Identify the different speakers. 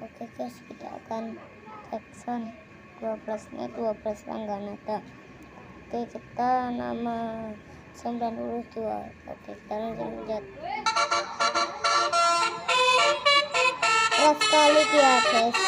Speaker 1: Oke guys, kita akan cek sound 12 nya 12 langganan ada. Oke, kita nama 92. Oke, kita langsung lihat keras sekali dia guys.